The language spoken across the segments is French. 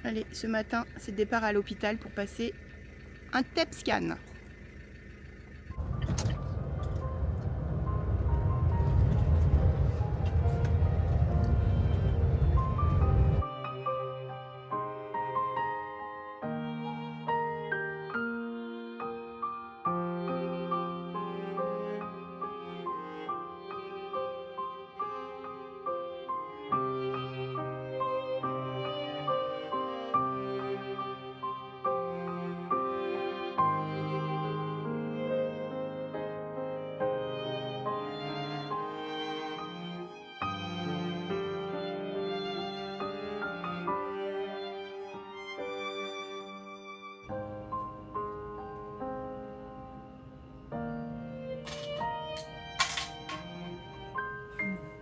Allez, ce matin, c'est départ à l'hôpital pour passer un TEP scan.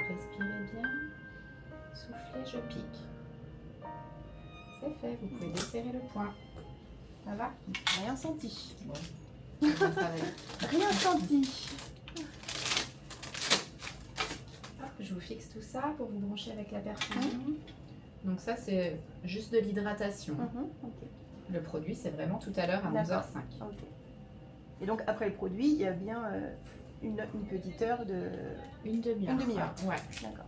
Respirez bien, soufflez, je pique. C'est fait, vous pouvez desserrer le poing. Ça va? Rien senti. Bon, ça va aller. Rien senti. Hop, je vous fixe tout ça pour vous brancher avec la perfusion. Donc ça, c'est juste de l'hydratation. Okay. Le produit, c'est vraiment tout à l'heure à 11h05. Okay. Et donc, après le produit, il y a bien une petite heure de... Une demi-heure. Une demi-heure. Ouais. D'accord.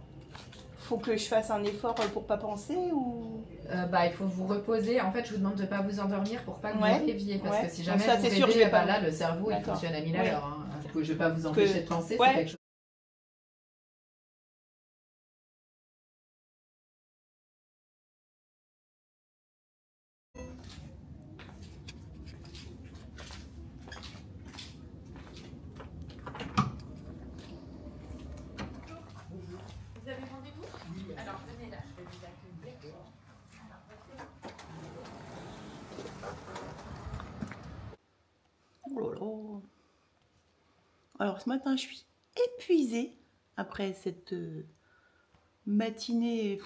Faut que je fasse un effort pour pas penser ou... Il faut vous reposer. En fait, je vous demande de ne pas vous endormir pour pas que vous rêviez. Parce que si jamais ça, vous c'est rêvez, sûr, là, le cerveau, il fonctionne à 1000 à l'heure. Hein. Je ne vais pas vous empêcher de penser, c'est quelque chose. Vous avez rendez-vous? Oui. Alors, venez là, je vais vous accueillir. Oh là là. Alors, ce matin, je suis épuisée après cette matinée...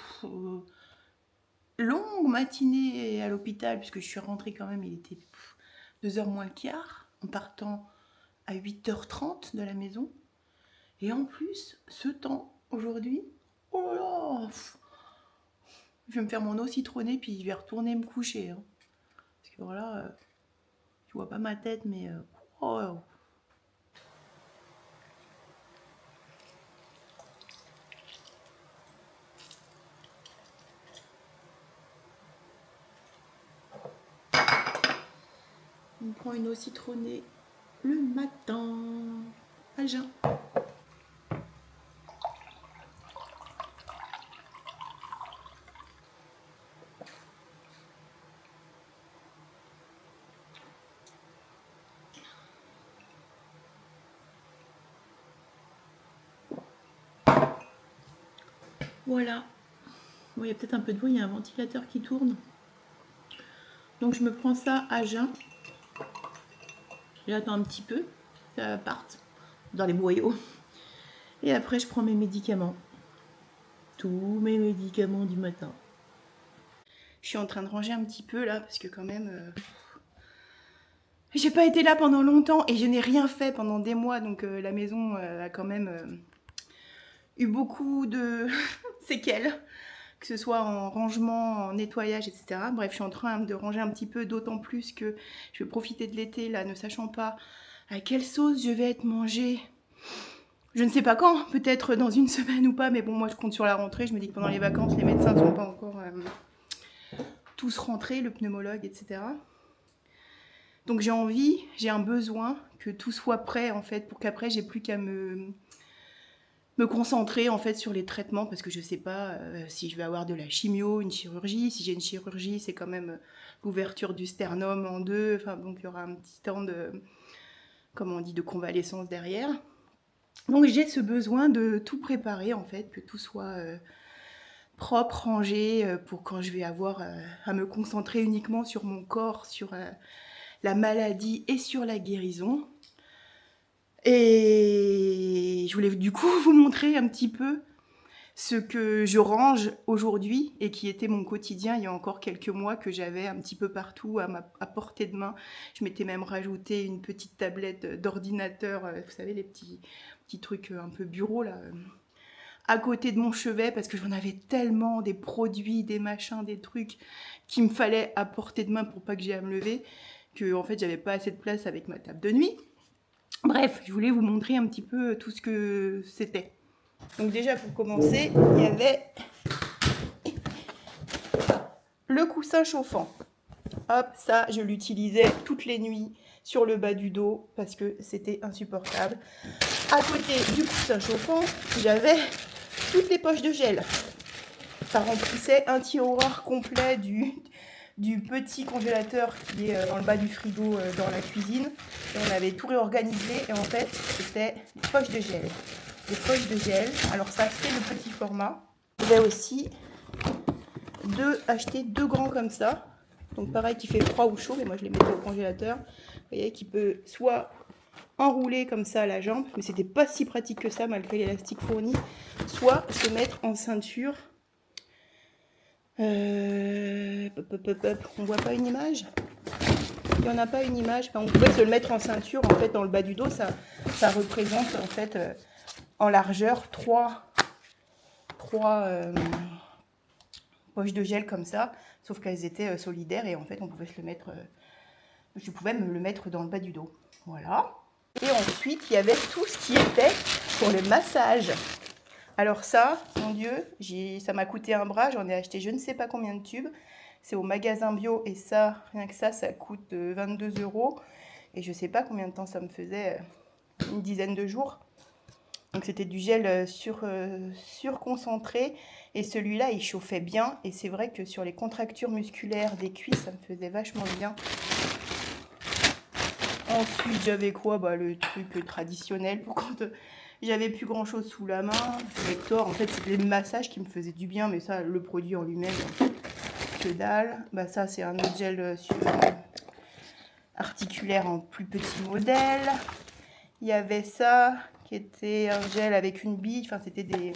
longue matinée à l'hôpital, puisque je suis rentrée quand même, il était 2h moins le quart, en partant à 8h30 de la maison. Et en plus, ce temps, aujourd'hui, oh là là, je vais me faire mon eau citronnée, puis je vais retourner me coucher. Hein. Parce que voilà, je vois pas ma tête, mais... oh. On prend une eau citronnée le matin à jeun. Voilà. Bon, il y a peut-être un peu de bruit, il y a un ventilateur qui tourne. Donc je me prends ça à jeun. J'attends un petit peu, ça parte dans les boyaux. Et après je prends mes médicaments. Tous mes médicaments du matin. Je suis en train de ranger un petit peu là, parce que quand même... j'ai pas été là pendant longtemps et je n'ai rien fait pendant des mois. Donc la maison a quand même eu beaucoup de séquelles. Que ce soit en rangement, en nettoyage, etc. Bref, je suis en train de ranger un petit peu, d'autant plus que je vais profiter de l'été, là, ne sachant pas à quelle sauce je vais être mangée. Je ne sais pas quand, peut-être dans une semaine ou pas, mais bon, moi je compte sur la rentrée. Je me dis que pendant les vacances, les médecins ne sont pas encore tous rentrés, le pneumologue, etc. Donc j'ai envie, j'ai un besoin que tout soit prêt, en fait, pour qu'après, j'ai plus qu'à me concentrer en fait sur les traitements parce que je sais pas si je vais avoir de la chimio, une chirurgie. Si j'ai une chirurgie, c'est quand même l'ouverture du sternum en deux. Enfin, donc il y aura un petit temps de, comme on dit, de convalescence derrière. Donc j'ai ce besoin de tout préparer en fait, que tout soit propre, rangé, pour quand je vais avoir à me concentrer uniquement sur mon corps, sur la maladie et sur la guérison. Et je voulais du coup vous montrer un petit peu ce que je range aujourd'hui et qui était mon quotidien il y a encore quelques mois, que j'avais un petit peu partout à portée de main. Je m'étais même rajouté une petite tablette d'ordinateur, vous savez, les petits trucs un peu bureau là, à côté de mon chevet parce que j'en avais tellement, des produits, des machins, des trucs qu'il me fallait à portée de main pour pas que j'ai à me lever, que en fait j'avais pas assez de place avec ma table de nuit. Bref, je voulais vous montrer un petit peu tout ce que c'était. Donc déjà pour commencer, il y avait le coussin chauffant. Hop, ça je l'utilisais toutes les nuits sur le bas du dos parce que c'était insupportable. À côté du coussin chauffant, j'avais toutes les poches de gel. Ça remplissait un tiroir complet du petit congélateur qui est dans le bas du frigo dans la cuisine. Et on avait tout réorganisé et en fait c'était des poches de gel. Des poches de gel. Alors ça c'est le petit format. J'avais aussi acheté 2 grands comme ça. Donc pareil qui fait froid ou chaud, mais moi je les mettais au congélateur. Vous voyez qui peut soit enrouler comme ça à la jambe, mais c'était pas si pratique que ça malgré l'élastique fourni, soit se mettre en ceinture. On voit pas une image. Il n'y en a pas une image. Enfin, on pouvait se le mettre en ceinture en fait dans le bas du dos. Ça représente en fait en largeur 3 poches de gel comme ça, sauf qu'elles étaient solidaires et en fait on pouvait se le mettre. Je pouvais me le mettre dans le bas du dos. Voilà. Et ensuite il y avait tout ce qui était pour le massage. Alors ça, mon Dieu, ça m'a coûté un bras, j'en ai acheté je ne sais pas combien de tubes. C'est au magasin bio et ça, rien que ça coûte 22 €. Et je sais pas combien de temps ça me faisait, une dizaine de jours. Donc c'était du gel surconcentré et celui-là il chauffait bien. Et c'est vrai que sur les contractures musculaires des cuisses, ça me faisait vachement bien. Ensuite j'avais quoi? Le truc traditionnel pour quand j'avais plus grand chose sous la main. Vector, en fait c'était le massage qui me faisait du bien, mais ça le produit en lui-même, que dalle. Ça c'est un autre gel articulaire en plus petit modèle. Il y avait ça qui était un gel avec une bille, enfin c'était des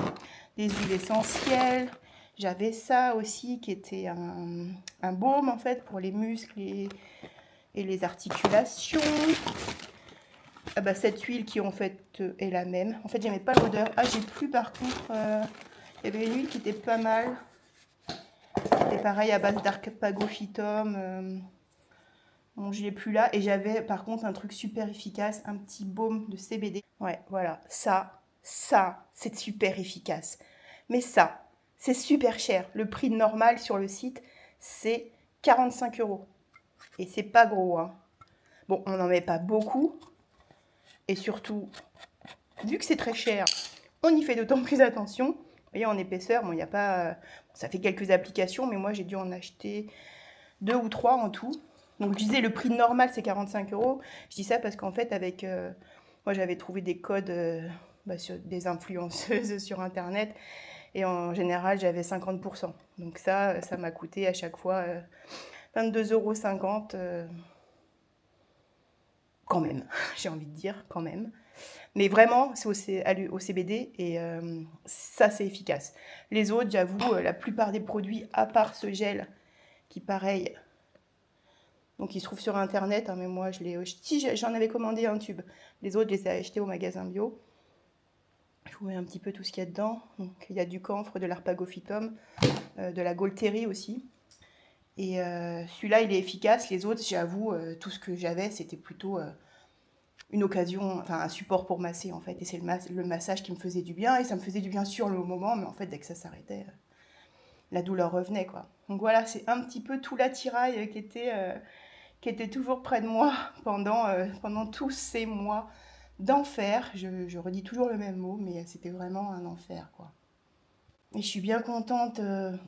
huiles essentielles. J'avais ça aussi qui était un baume en fait pour les muscles et les articulations. Cette huile qui en fait est la même. En fait j'aimais pas l'odeur. J'ai plus par contre. Il y avait une huile qui était pas mal. C'était pareil à base d'arpagophytum. Bon, je l'ai plus là. Et j'avais par contre un truc super efficace, un petit baume de CBD. Ouais, voilà. Ça, c'est super efficace. Mais ça, c'est super cher. Le prix normal sur le site, c'est 45 €. Et c'est pas gros, hein. Bon, on n'en met pas beaucoup. Et surtout, vu que c'est très cher, on y fait d'autant plus attention. Vous voyez, en épaisseur, bon, il n'y a pas... ça fait quelques applications, mais moi, j'ai dû en acheter 2 ou 3 en tout. Donc, je disais, le prix normal, c'est 45 €. Je dis ça parce qu'en fait, avec... moi, j'avais trouvé des codes sur des influenceuses sur Internet. Et en général, j'avais 50%. Donc ça m'a coûté à chaque fois 22,50 €. Quand même, j'ai envie de dire, quand même. Mais vraiment, c'est au CBD et ça, c'est efficace. Les autres, j'avoue, la plupart des produits, à part ce gel, qui pareil, donc il se trouve sur Internet, hein, mais moi, j'en avais commandé un tube. Les autres, je les ai achetés au magasin bio. Je vous mets un petit peu tout ce qu'il y a dedans. Donc, il y a du camphre, de l'arpagophytum, de la gaultérie aussi. Et celui-là, il est efficace. Les autres, j'avoue, tout ce que j'avais, c'était plutôt une occasion, enfin un support pour masser en fait. Et c'est le massage qui me faisait du bien. Et ça me faisait du bien sur le moment, mais en fait, dès que ça s'arrêtait, la douleur revenait, quoi. Donc voilà, c'est un petit peu tout l'attirail qui était toujours près de moi pendant tous ces mois d'enfer. Je redis toujours le même mot, mais c'était vraiment un enfer, quoi. Et je suis bien contente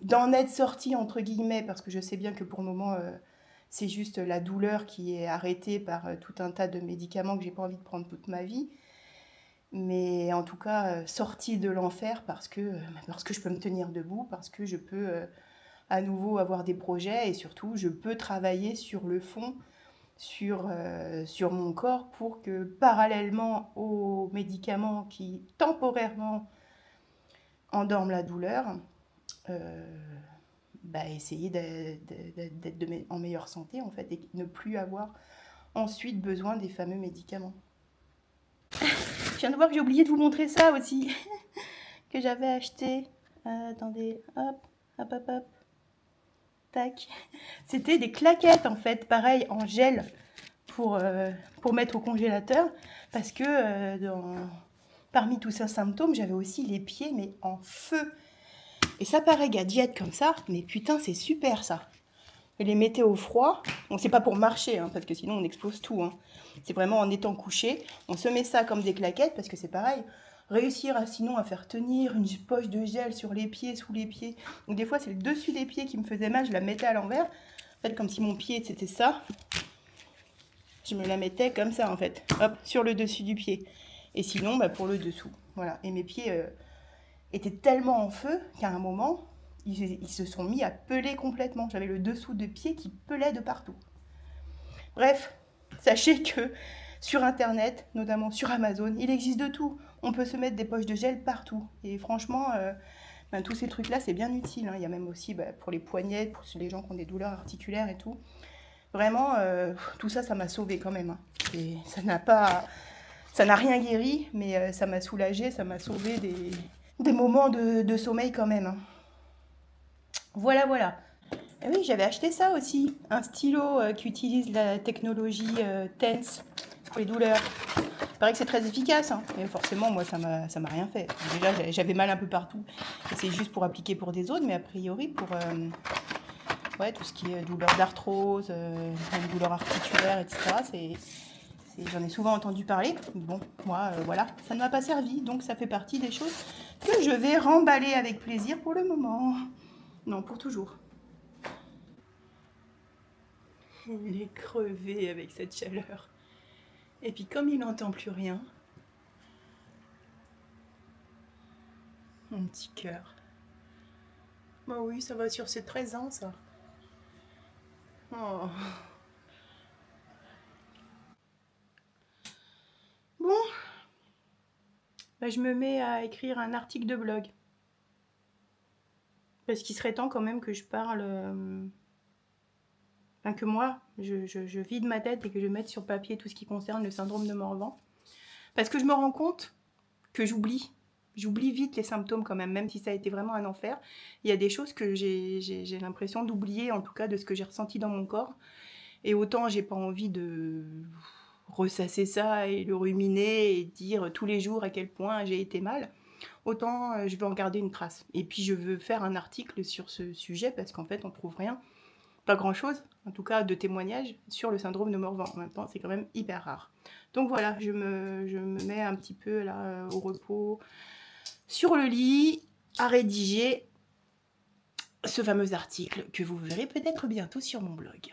d'en être sortie, entre guillemets, parce que je sais bien que pour le moment, c'est juste la douleur qui est arrêtée par tout un tas de médicaments que j'ai pas envie de prendre toute ma vie. Mais en tout cas, sortie de l'enfer parce que je peux me tenir debout, parce que je peux à nouveau avoir des projets et surtout, je peux travailler sur le fond, sur mon corps pour que parallèlement aux médicaments qui temporairement endorment la douleur, essayer d'être en meilleure santé en fait et ne plus avoir ensuite besoin des fameux médicaments. Je viens de voir que j'ai oublié de vous montrer ça aussi. que j'avais acheté. Attendez, hop, hop, hop, hop. Tac. C'était des claquettes en fait, pareil, en gel pour mettre au congélateur. Parce que parmi tous ces symptômes, j'avais aussi les pieds, mais en feu. Et ça paraît gadget comme ça, mais putain, c'est super ça. Je les mettais au froid. Bon, c'est pas pour marcher, hein, parce que sinon on explose tout. Hein. C'est vraiment en étant couché. On se met ça comme des claquettes, parce que c'est pareil. Réussir sinon à faire tenir une poche de gel sur les pieds, sous les pieds. Donc des fois, c'est le dessus des pieds qui me faisait mal. Je la mettais à l'envers. En fait, comme si mon pied, c'était ça. Je me la mettais comme ça, en fait. Hop, sur le dessus du pied. Et sinon, bah, pour le dessous. Voilà. Et mes pieds étaient tellement en feu qu'à un moment... Ils se sont mis à peler complètement. J'avais le dessous de pied qui pelait de partout. Bref, sachez que sur Internet, notamment sur Amazon, il existe de tout. On peut se mettre des poches de gel partout. Et franchement, tous ces trucs-là, c'est bien utile. Hein. Il y a même aussi pour les poignets, pour les gens qui ont des douleurs articulaires et tout. Vraiment, tout ça, ça m'a sauvée quand même. Hein. Et ça n'a rien guéri, mais ça m'a soulagée, ça m'a sauvé des moments de sommeil quand même. Hein. Voilà, voilà. Et oui, j'avais acheté ça aussi. Un stylo qui utilise la technologie TENS pour les douleurs. Il paraît que c'est très efficace. Hein. Et forcément, moi, ça m'a rien fait. Déjà, j'avais mal un peu partout. Et c'est juste pour appliquer pour des zones, mais a priori, pour tout ce qui est douleur d'arthrose, douleur articulaire, etc. J'en ai souvent entendu parler. Bon, moi, voilà, ça ne m'a pas servi. Donc, ça fait partie des choses que je vais remballer avec plaisir pour le moment. Non, pour toujours. Il est crevé avec cette chaleur. Et puis comme il n'entend plus rien, mon petit cœur. Bah oui, ça va sur ses 13 ans, ça. Oh. Bon. Bah, je me mets à écrire un article de blog. Parce qu'il serait temps quand même que je parle... que moi, je vide ma tête et que je mette sur papier tout ce qui concerne le syndrome de Morvan. Parce que je me rends compte que j'oublie vite les symptômes quand même si ça a été vraiment un enfer. Il y a des choses que j'ai l'impression d'oublier, en tout cas de ce que j'ai ressenti dans mon corps. Et autant j'ai pas envie de ressasser ça et le ruminer et dire tous les jours à quel point j'ai été mal, autant je veux en garder une trace. Et puis je veux faire un article sur ce sujet parce qu'en fait on trouve rien, pas grand chose, en tout cas de témoignages sur le syndrome de Morvan. En même temps c'est quand même hyper rare. Donc voilà, je me mets un petit peu là au repos sur le lit à rédiger ce fameux article que vous verrez peut-être bientôt sur mon blog.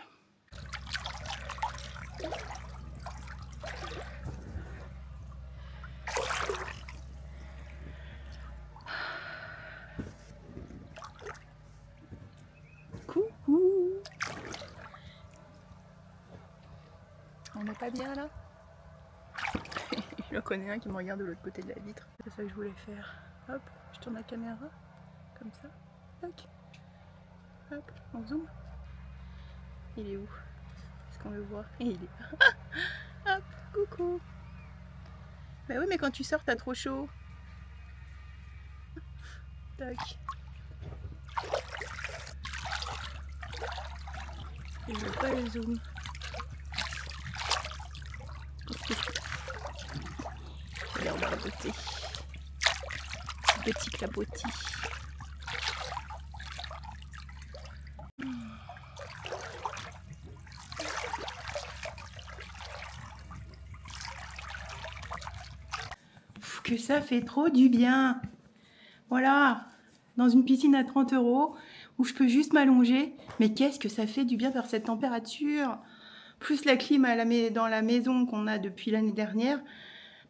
Coucou. On n'est pas bien là? Je connais un qui me regarde de l'autre côté de la vitre. C'est ça que je voulais faire. Hop, je tourne la caméra, comme ça. Tac. Hop, on zoom. Il est où? Est-ce qu'on le voit? Et il est là. Hop, coucou. Bah oui, mais quand tu sors, t'as trop chaud. Tac. Et je veux pas le zoom. J'ai l'air de la beauté. Petit clapotis. Que ça fait trop du bien. Voilà, dans une piscine à 30 € où je peux juste m'allonger. Mais qu'est-ce que ça fait du bien vers cette température. Plus la clim dans la maison qu'on a depuis l'année dernière.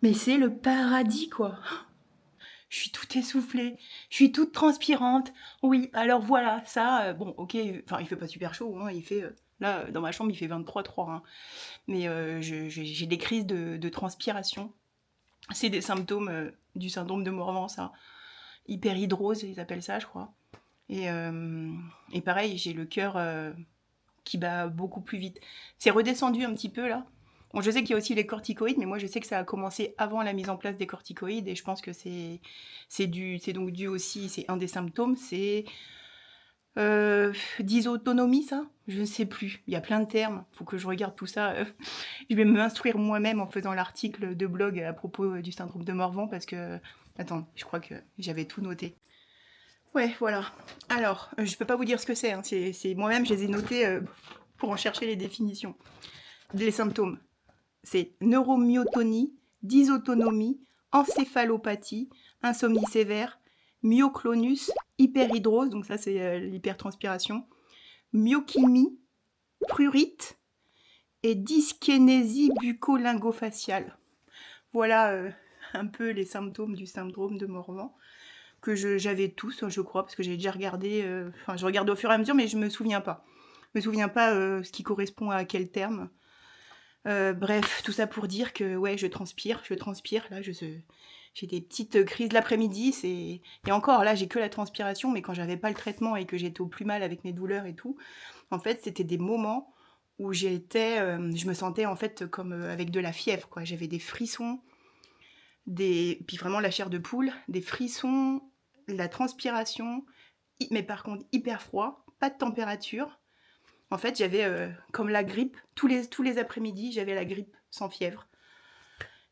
Mais c'est le paradis, quoi. Je suis toute essoufflée, je suis toute transpirante. Oui, alors voilà, ça, bon, ok, enfin, il fait pas super chaud, hein, il fait... là, dans ma chambre, il fait 23,3, hein. Mais j'ai des crises de transpiration. C'est des symptômes du syndrome de Morvan, ça. Hyperhidrose, ils appellent ça, je crois. Et pareil, j'ai le cœur qui bat beaucoup plus vite. C'est redescendu un petit peu, là. Bon, je sais qu'il y a aussi les corticoïdes, mais moi je sais que ça a commencé avant la mise en place des corticoïdes et je pense que c'est donc dû aussi, c'est un des symptômes, c'est dysautonomie, ça? Je ne sais plus. Il y a plein de termes. Faut que je regarde tout ça. Je vais m'instruire moi-même en faisant l'article de blog à propos du syndrome de Morvan parce que... Attends, je crois que j'avais tout noté. Ouais, voilà. Alors, je peux pas vous dire ce que c'est. Hein. C'est moi-même, je les ai notés pour en chercher les définitions. Les symptômes. C'est neuromyotonie, dysautonomie, encéphalopathie, insomnie sévère, myoclonus, hyperhidrose, donc ça c'est l'hypertranspiration, myokymie, prurite et dyskinésie bucco-lyngofaciale. Voilà un peu les symptômes du syndrome de Morvan, que j'avais tous, je crois, parce que j'ai déjà regardé, je regarde au fur et à mesure, mais je me souviens pas. Je me souviens pas ce qui correspond à quel terme. Bref, tout ça pour dire que ouais, je transpire. Là, j'ai des petites crises l'après-midi. Et encore, là, j'ai que la transpiration, mais quand j'avais pas le traitement et que j'étais au plus mal avec mes douleurs et tout, en fait, c'était des moments où je me sentais en fait comme avec de la fièvre, quoi. J'avais des frissons, puis vraiment la chair de poule, des frissons, la transpiration, mais par contre hyper froid, pas de température. En fait, j'avais comme la grippe, tous les après-midi, j'avais la grippe sans fièvre.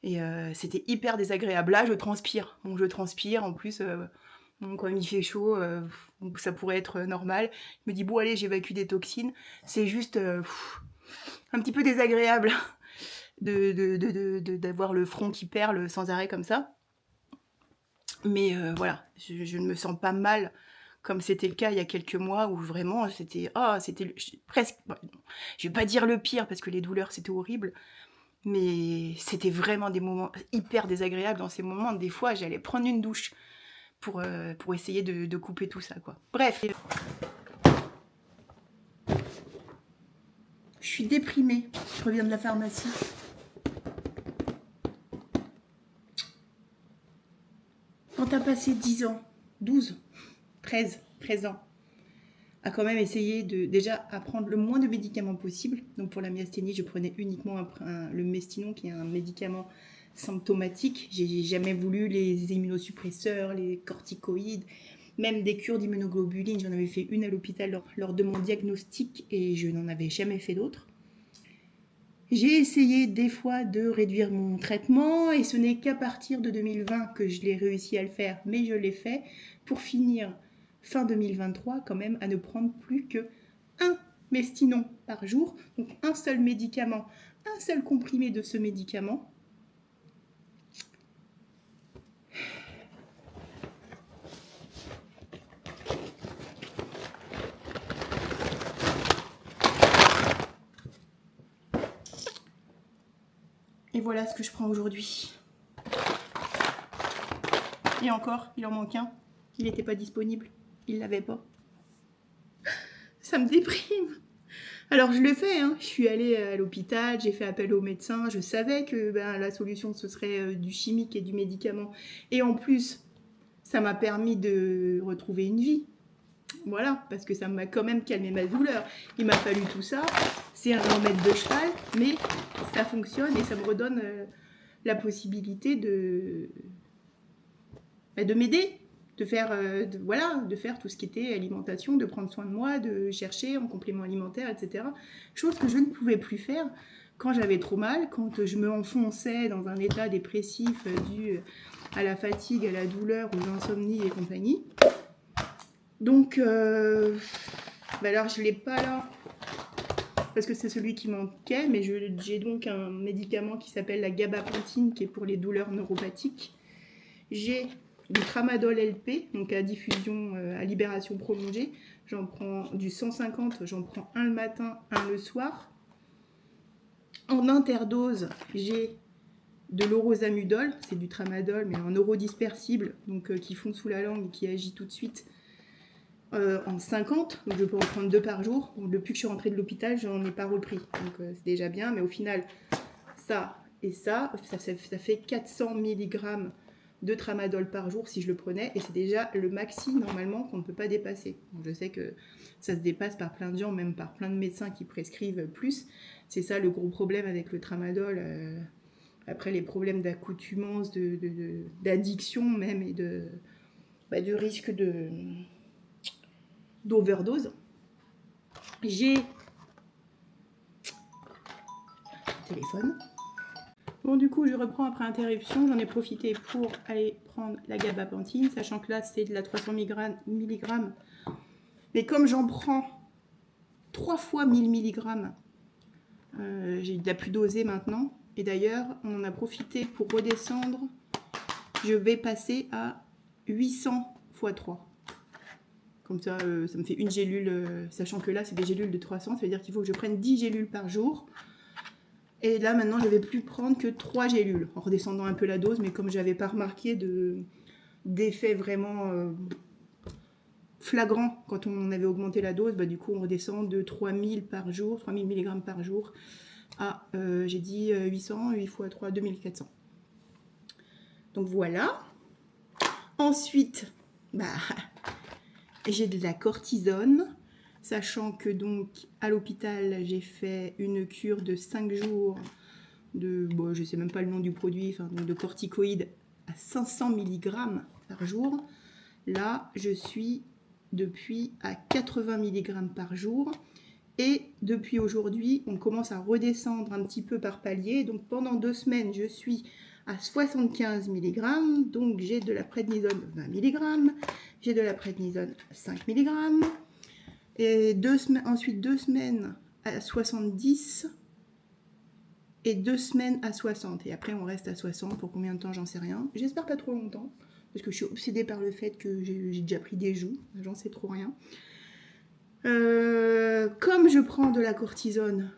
Et c'était hyper désagréable. Là, je transpire. Bon, je transpire, en plus, quand il fait chaud, ça pourrait être normal. Je me dis, bon, allez, j'évacue des toxines. C'est juste un petit peu désagréable d'avoir le front qui perle sans arrêt comme ça. Mais voilà, je ne me sens pas mal comme c'était le cas il y a quelques mois où vraiment c'était presque, je vais pas dire le pire parce que les douleurs c'était horrible, mais c'était vraiment des moments hyper désagréables. Dans ces moments, des fois j'allais prendre une douche pour essayer de couper tout ça, quoi. Bref, je suis déprimée, je reviens de la pharmacie. Quand t'as passé 10 ans, 12, 13 ans, à quand même essayer de déjà à prendre le moins de médicaments possible. Donc pour la myasthénie, je prenais uniquement le Mestinon, qui est un médicament symptomatique. J'ai jamais voulu les immunosuppresseurs, les corticoïdes, même des cures d'immunoglobuline. J'en avais fait une à l'hôpital lors de mon diagnostic et je n'en avais jamais fait d'autres. J'ai essayé des fois de réduire mon traitement et ce n'est qu'à partir de 2020 que je l'ai réussi à le faire, mais je l'ai fait pour finir fin 2023 quand même à ne prendre plus que un Mestinon par jour, donc un seul médicament, un seul comprimé de ce médicament. Et voilà ce que je prends aujourd'hui. Et encore, il en manque un. Il n'était pas disponible. Il ne l'avait pas. Ça me déprime. Alors je le fais, hein. Je suis allée à l'hôpital, j'ai fait appel au médecin. Je savais que la solution, ce serait du chimique et du médicament. Et en plus, ça m'a permis de retrouver une vie. Voilà, parce que ça m'a quand même calmé ma douleur. Il m'a fallu tout ça. C'est un remède de cheval, mais ça fonctionne et ça me redonne la possibilité de m'aider, de faire tout ce qui était alimentation, de prendre soin de moi, de chercher en complément alimentaire, etc. Chose que je ne pouvais plus faire quand j'avais trop mal, quand je me enfonçais dans un état dépressif dû à la fatigue, à la douleur, aux insomnies et compagnie. Donc, alors je ne l'ai pas là, parce que c'est celui qui manquait, mais j'ai donc un médicament qui s'appelle la gabapentin, qui est pour les douleurs neuropathiques. J'ai du tramadol LP, donc à diffusion, à libération prolongée. J'en prends du 150, j'en prends un le matin, un le soir. En interdose, j'ai de l'orosamudol, c'est du tramadol, mais en neurodispersible, donc qui fond sous la langue et qui agit tout de suite. En 50, donc je peux en prendre 2 par jour. Bon, depuis que je suis rentrée de l'hôpital, j'en ai pas repris, donc c'est déjà bien, mais au final, ça et ça fait 400 mg 2 tramadol par jour si je le prenais, et c'est déjà le maxi normalement qu'on ne peut pas dépasser. Donc, je sais que ça se dépasse par plein de gens, même par plein de médecins qui prescrivent plus. C'est ça le gros problème avec le tramadol. Après les problèmes d'accoutumance, d'addiction même, et du risque d'overdose. J'ai téléphone. Bon, du coup, je reprends après interruption. J'en ai profité pour aller prendre la gabapentine, sachant que là, c'est de la 300 mg. Mais comme j'en prends 3 fois 1000 mg, j'ai de la plus dosée maintenant. Et d'ailleurs, on en a profité pour redescendre. Je vais passer à 800 x 3. Comme ça, ça me fait une gélule, sachant que là, c'est des gélules de 300. Ça veut dire qu'il faut que je prenne 10 gélules par jour. Et là, maintenant, je ne vais plus prendre que 3 gélules, en redescendant un peu la dose. Mais comme je n'avais pas remarqué d'effet vraiment flagrant quand on avait augmenté la dose, du coup, on redescend de 3000 par jour, 3000 mg par jour, à, j'ai dit 800, 8 x 3, 2400. Donc voilà. Ensuite, j'ai de la cortisone, sachant que donc à l'hôpital, j'ai fait une cure de 5 jours de, je ne sais même pas le nom du produit, donc de corticoïdes à 500 mg par jour. Là, je suis depuis à 80 mg par jour. Et depuis aujourd'hui, on commence à redescendre un petit peu par palier. Donc pendant 2 semaines, je suis à 75 mg. Donc j'ai de la prednisone 20 mg. J'ai de la prednisone 5 mg. Et ensuite 2 semaines à 70. Et 2 semaines à 60. Et après, on reste à 60. Pour combien de temps, j'en sais rien. J'espère pas trop longtemps. Parce que je suis obsédée par le fait que j'ai déjà pris des joues. J'en sais trop rien. Comme je prends de la cortisone,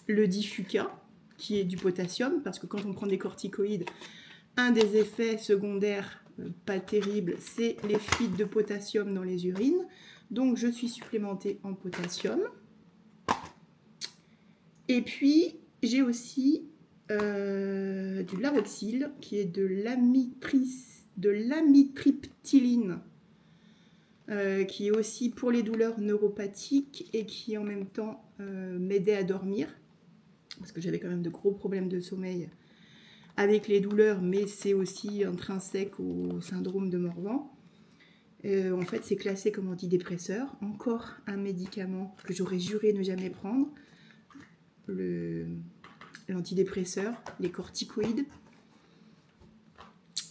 le Diffuca, qui est du potassium, parce que quand on prend des corticoïdes, un des effets secondaires pas terribles, c'est les fuites de potassium dans les urines. Donc je suis supplémentée en potassium. Et puis j'ai aussi du Laroxyl, qui est de l'amitriptyline, qui est aussi pour les douleurs neuropathiques et qui en même temps m'aidait à dormir, parce que j'avais quand même de gros problèmes de sommeil avec les douleurs, mais c'est aussi intrinsèque au syndrome de Morvan. En fait, c'est classé comme antidépresseur. Encore un médicament que j'aurais juré ne jamais prendre. L'antidépresseur, les corticoïdes.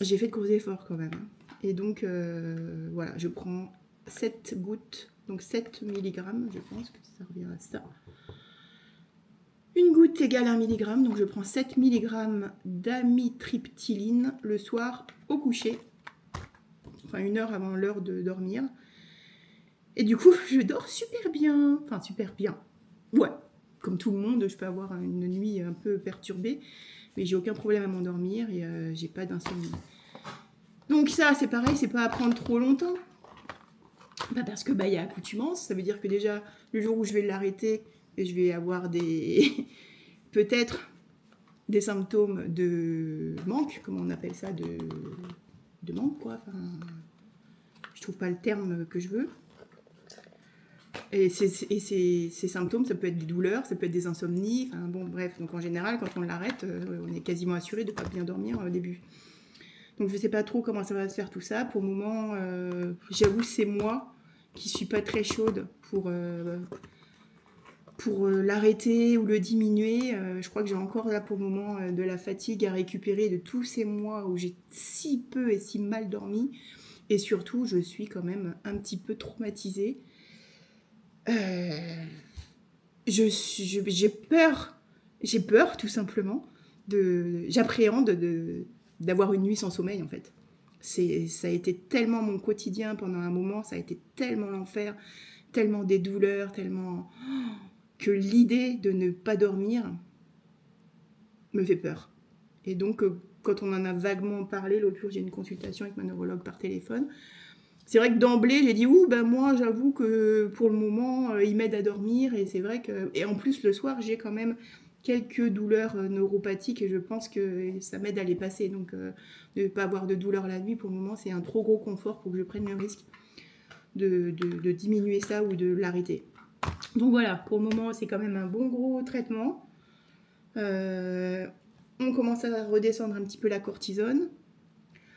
J'ai fait de gros efforts quand même. Et donc, voilà, je prends 7 gouttes, donc 7 mg, je pense que ça revient à ça. Une goutte égale 1 mg, donc je prends 7 mg d'amitriptyline le soir au coucher. Enfin, 1 heure avant l'heure de dormir. Et du coup, je dors super bien. Enfin, super bien. Ouais, comme tout le monde, je peux avoir une nuit un peu perturbée, mais j'ai aucun problème à m'endormir et j'ai pas d'insomnie. Donc ça, c'est pareil, c'est pas à prendre trop longtemps. Parce que y a accoutumance, ça veut dire que déjà, le jour où je vais l'arrêter, je vais avoir peut-être des symptômes de manque, comme on appelle ça, de manque, quoi. Enfin, je trouve pas le terme que je veux. Et ces symptômes, ça peut être des douleurs, ça peut être des insomnies, enfin bon, bref. Donc en général, quand on l'arrête, on est quasiment assuré de ne pas bien dormir au début. Donc je sais pas trop comment ça va se faire tout ça. Pour le moment, j'avoue, c'est moi qui suis pas très chaude pour l'arrêter ou le diminuer. Je crois que j'ai encore là pour le moment de la fatigue à récupérer de tous ces mois où j'ai si peu et si mal dormi. Et surtout, je suis quand même un petit peu traumatisée. J'ai peur tout simplement. J'appréhende d'avoir une nuit sans sommeil en fait. Ça a été tellement mon quotidien pendant un moment, ça a été tellement l'enfer, tellement des douleurs, tellement que l'idée de ne pas dormir me fait peur. Et donc quand on en a vaguement parlé, l'autre jour j'ai une consultation avec ma neurologue par téléphone, c'est vrai que d'emblée j'ai dit moi j'avoue que pour le moment il m'aide à dormir, et c'est vrai que, et en plus le soir j'ai quand même quelques douleurs neuropathiques et je pense que ça m'aide à les passer. Donc de ne pas avoir de douleurs la nuit, pour le moment, c'est un trop gros confort pour que je prenne le risque de diminuer ça ou de l'arrêter. Donc voilà, pour le moment, c'est quand même un bon gros traitement. On commence à redescendre un petit peu la cortisone.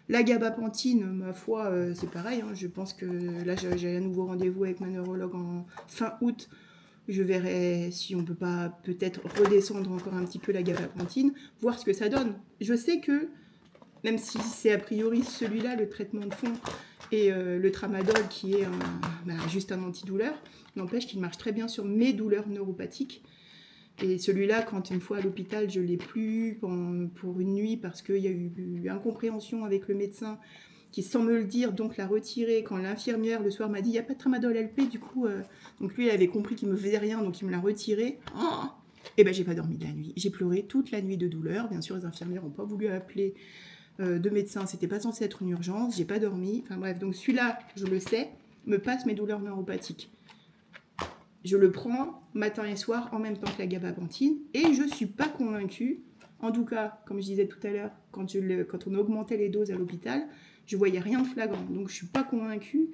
La gabapentine, ma foi, c'est pareil. Hein, je pense que là, j'ai un nouveau rendez-vous avec ma neurologue en fin août. Je verrai si on peut pas peut-être redescendre encore un petit peu la gabapentine, voir ce que ça donne. Je sais que, même si c'est a priori celui-là, le traitement de fond, et le tramadol qui est juste un antidouleur, n'empêche qu'il marche très bien sur mes douleurs neuropathiques. Et celui-là, quand une fois à l'hôpital, je ne l'ai plus pour une nuit parce qu'il y a eu incompréhension avec le médecin qui, sans me le dire, donc l'a retiré quand l'infirmière le soir m'a dit il n'y a pas de tramadol LP, du coup, donc lui il avait compris qu'il ne me faisait rien, donc il me l'a retiré. Oh, et ben j'ai pas dormi de la nuit. J'ai pleuré toute la nuit de douleur. Bien sûr, les infirmières n'ont pas voulu appeler de médecin, c'était pas censé être une urgence, j'ai pas dormi. Enfin bref, donc celui-là, je le sais, me passe mes douleurs neuropathiques. Je le prends matin et soir en même temps que la gabapentine et je ne suis pas convaincue, en tout cas, comme je disais tout à l'heure, quand on augmentait les doses à l'hôpital, je ne voyais rien de flagrant. Donc je ne suis pas convaincue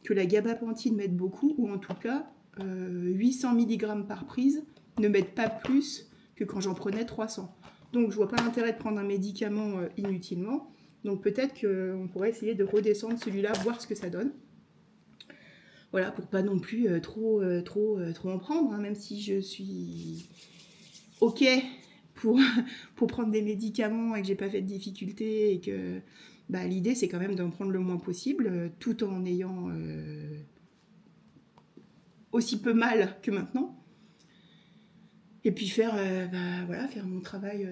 que la gabapentine m'aide beaucoup, ou en tout cas 800 mg par prise ne m'aide pas plus que quand j'en prenais 300. Donc je ne vois pas l'intérêt de prendre un médicament inutilement. Donc peut-être qu'on pourrait essayer de redescendre celui-là, voir ce que ça donne. Voilà, pour pas non plus trop en prendre, hein, même si je suis OK pour prendre des médicaments et que j'ai pas fait de difficultés et que l'idée c'est quand même d'en prendre le moins possible, tout en ayant aussi peu mal que maintenant. Et puis faire mon travail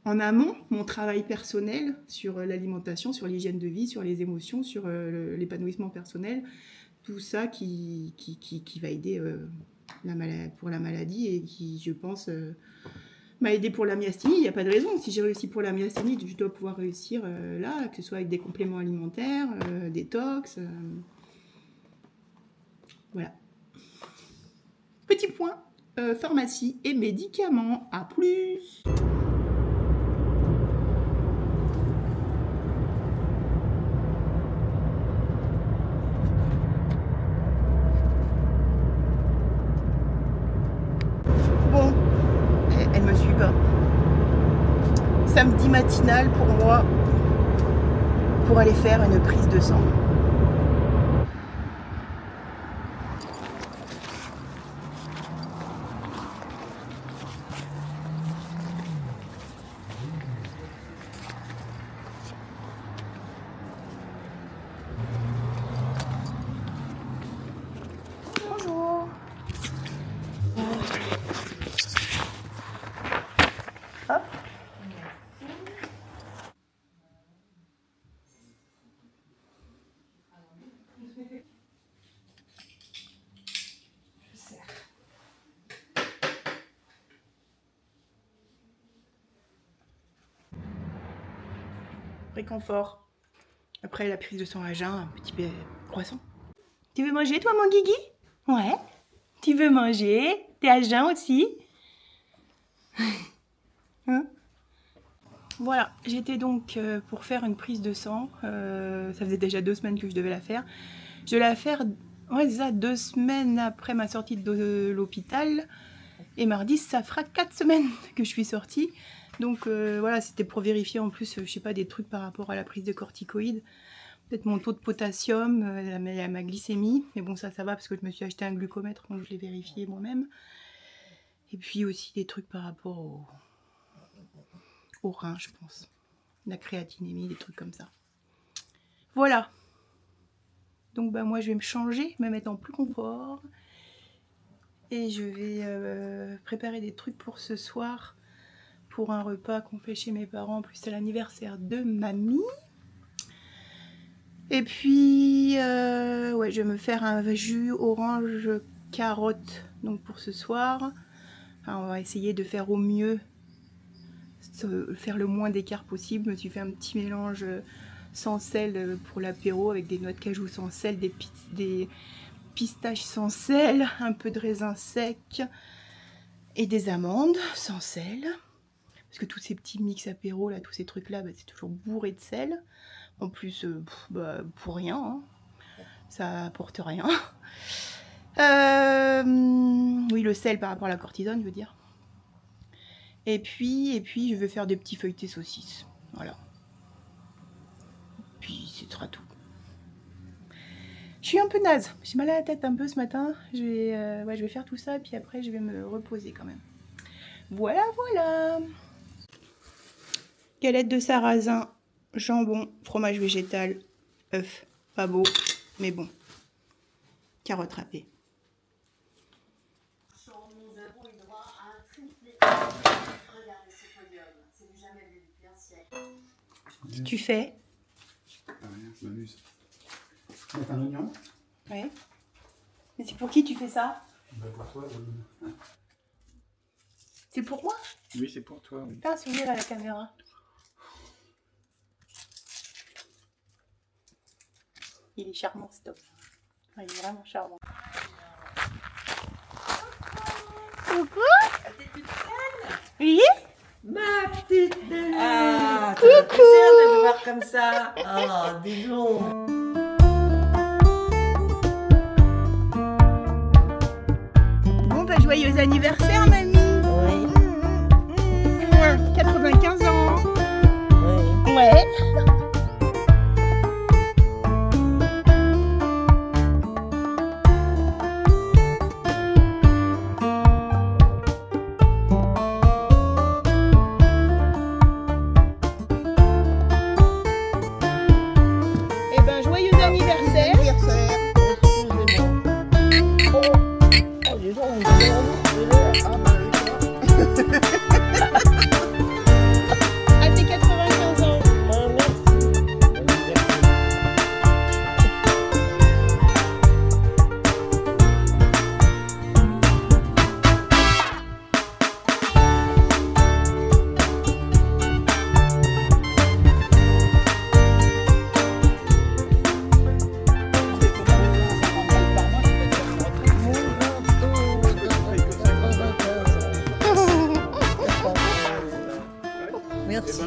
en amont, mon travail personnel sur l'alimentation, sur l'hygiène de vie, sur les émotions, sur l'épanouissement personnel, tout ça qui va aider pour la maladie et qui, je pense, m'a aidé pour la myasthénie. Il n'y a pas de raison. Si j'ai réussi pour la myasthénie, je dois pouvoir réussir là, que ce soit avec des compléments alimentaires, détox. Voilà. Petit point, pharmacie et médicaments. À plus! Bon, elle me suit pas. Samedi matinal pour moi, pour aller faire une prise de sang. Bonjour. Hop. Je serre. Réconfort. Après la prise de sang à jeun, un petit croissant. Tu veux manger toi mon Guigui? Ouais. Tu veux manger? T'es à jeun aussi? Hein? Voilà, j'étais donc pour faire une prise de sang. Ça faisait déjà 2 semaines que je devais la faire. Je vais la faire, ouais, c'est ça, 2 semaines après ma sortie de l'hôpital. Et mardi, ça fera 4 semaines que je suis sortie. Donc voilà, c'était pour vérifier en plus, je sais pas, des trucs par rapport à la prise de corticoïdes. Peut-être mon taux de potassium, ma glycémie. Mais bon, ça va parce que je me suis acheté un glucomètre, donc je l'ai vérifié moi-même. Et puis aussi des trucs par rapport au rein, je pense. La créatinémie, des trucs comme ça. Voilà. Donc moi, je vais me changer, me mettre en plus confort. Et je vais préparer des trucs pour ce soir. Pour un repas qu'on fait chez mes parents. En plus, c'est l'anniversaire de mamie. Et puis, ouais, je vais me faire un jus orange carotte. Donc pour ce soir, enfin, on va essayer de faire au mieux, faire le moins d'écart possible. Je me suis fait un petit mélange sans sel pour l'apéro avec des noix de cajou sans sel, des pistaches sans sel, un peu de raisin sec Et des amandes sans sel. Parce que tous ces petits mix apéro, là, tous ces trucs-là, bah, c'est toujours bourré de sel. En plus, pour rien. Hein. Ça apporte rien. Oui, le sel par rapport à la cortisone, je veux dire. Et puis, je vais faire des petits feuilletés saucisses. Voilà. Puis, ce sera tout. Je suis un peu naze. J'ai mal à la tête un peu ce matin. Je vais faire tout ça, puis après, je vais me reposer quand même. Voilà, voilà. Galette de sarrasin, jambon, fromage végétal, œuf. Pas beau, mais bon. Carottes râpées. Qu'est-ce que tu fais? Rien, je m'amuse. Mettre un oignon. Ouais. Mais c'est pour qui tu fais ça? Bah pour toi. C'est pour moi? Oui, c'est pour toi. Oui. Fais un sourire à la caméra. Il est charmant, stop. Il est vraiment charmant. Coucou? Oui? Ma petite belle. Ah, ça fait plaisir de te voir comme ça. Oh, dis donc. Bon, bah, joyeux anniversaire, mamie. Oui, 95 ans. oui. Ouais. Eh ben, joyeux anniversaire. Oh, dis donc, on est ah, bah, À tes 95 ans. Merci.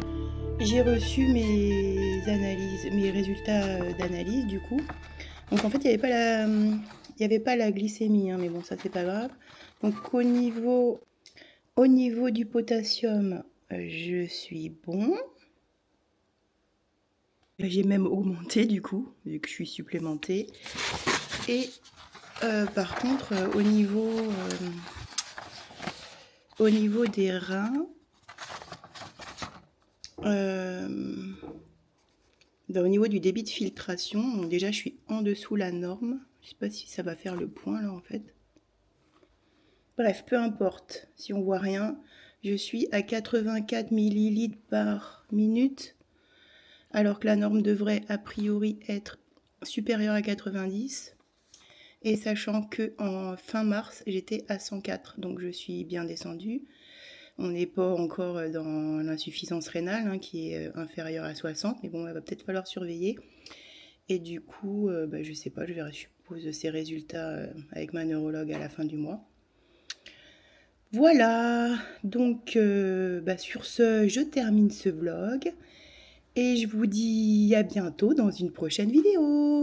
J'ai reçu mes analyses, mes résultats d'analyse du coup. Donc en fait, il n'y avait pas la glycémie, hein, mais bon, ça c'est pas grave. Donc au niveau du potassium, je suis bon. J'ai même augmenté du coup, vu que je suis supplémentée. Et par contre, au niveau des reins, au niveau du débit de filtration, donc déjà je suis en dessous la norme. Je sais pas si ça va faire le point là en fait. Bref, peu importe, si on voit rien, je suis à 84 millilitres par minute, alors que la norme devrait a priori être supérieure à 90. Et sachant que en fin mars, j'étais à 104, donc je suis bien descendue. On n'est pas encore dans l'insuffisance rénale, hein, qui est inférieure à 60, mais bon, il va peut-être falloir surveiller. Et du coup, je sais pas, je verrai, je suppose, ces résultats avec ma neurologue à la fin du mois. Voilà, donc sur ce, je termine ce vlog et je vous dis à bientôt dans une prochaine vidéo.